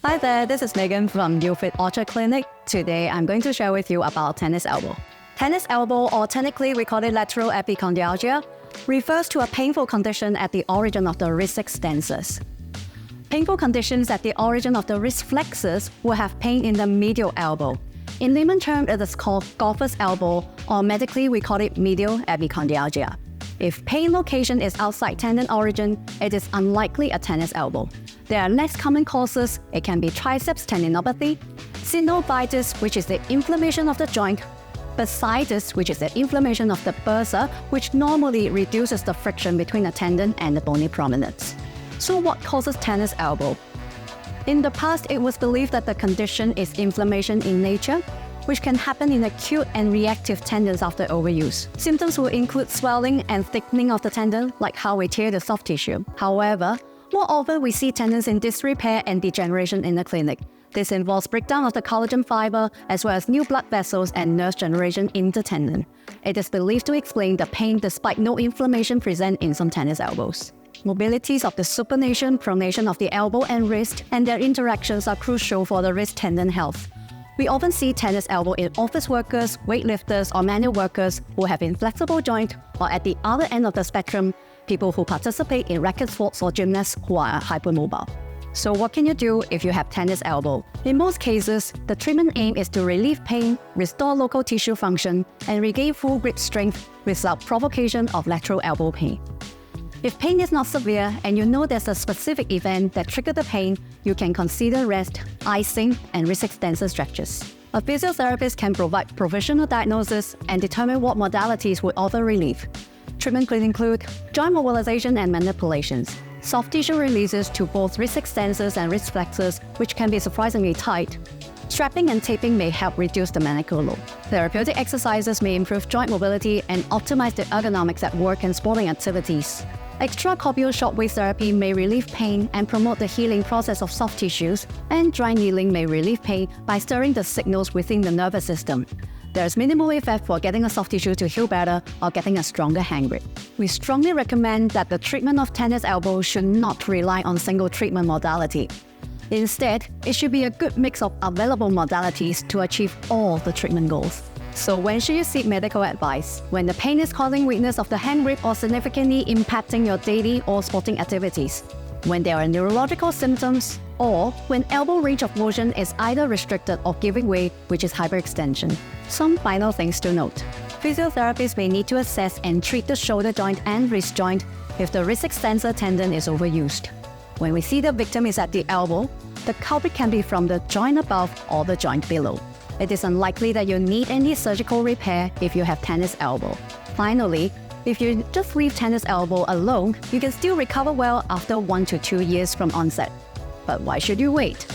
Hi there, this is Megan from UFIT Orchard Clinic. Today, I'm going to share with you about tennis elbow. Tennis elbow, or technically we call it lateral epicondylalgia, refers to a painful condition at the origin of the wrist extensors. Painful conditions at the origin of the wrist flexors will have pain in the medial elbow. In layman terms, it is called golfer's elbow, or medically we call it medial epicondylalgia. If pain location is outside tendon origin, it is unlikely a tennis elbow. There are less common causes. It can be triceps tendinopathy, synovitis, which is the inflammation of the joint, bursitis, which is the inflammation of the bursa, which normally reduces the friction between the tendon and the bony prominence. So what causes tennis elbow? In the past, it was believed that the condition is inflammation in nature, which can happen in acute and reactive tendons after overuse. Symptoms will include swelling and thickening of the tendon, like how we tear the soft tissue. However, more often we see tendons in disrepair and degeneration in the clinic. This involves breakdown of the collagen fiber, as well as new blood vessels and nerve generation in the tendon. It is believed to explain the pain despite no inflammation present in some tennis elbows. Mobilities of the supination, pronation of the elbow and wrist, and their interactions are crucial for the wrist tendon health. We often see tennis elbow in office workers, weightlifters, or manual workers who have inflexible joint, or at the other end of the spectrum, people who participate in racket sports or gymnasts who are hypermobile. So what can you do if you have tennis elbow? In most cases, the treatment aim is to relieve pain, restore local tissue function, and regain full grip strength without provocation of lateral elbow pain. If pain is not severe and you know there's a specific event that triggered the pain, you can consider rest, icing, and wrist extensor stretches. A physiotherapist can provide provisional diagnosis and determine what modalities would offer relief. Treatment could include joint mobilization and manipulations, soft tissue releases to both wrist extensors and wrist flexors, which can be surprisingly tight. Strapping and taping may help reduce the mechanical load. Therapeutic exercises may improve joint mobility and optimize the ergonomics at work and sporting activities. Extracorporeal shockwave therapy may relieve pain and promote the healing process of soft tissues, and dry needling may relieve pain by stirring the signals within the nervous system. There is minimal effect for getting a soft tissue to heal better or getting a stronger hand grip. We strongly recommend that the treatment of tennis elbow should not rely on single treatment modality. Instead, it should be a good mix of available modalities to achieve all the treatment goals. So when should you seek medical advice? When the pain is causing weakness of the hand grip or significantly impacting your daily or sporting activities, when there are neurological symptoms, or when elbow range of motion is either restricted or giving way, which is hyperextension. Some final things to note. Physiotherapists may need to assess and treat the shoulder joint and wrist joint if the wrist extensor tendon is overused. When we see the victim is at the elbow, the culprit can be from the joint above or the joint below. It is unlikely that you need any surgical repair if you have tennis elbow. Finally, if you just leave tennis elbow alone, you can still recover well after 1 to 2 years from onset. But why should you wait?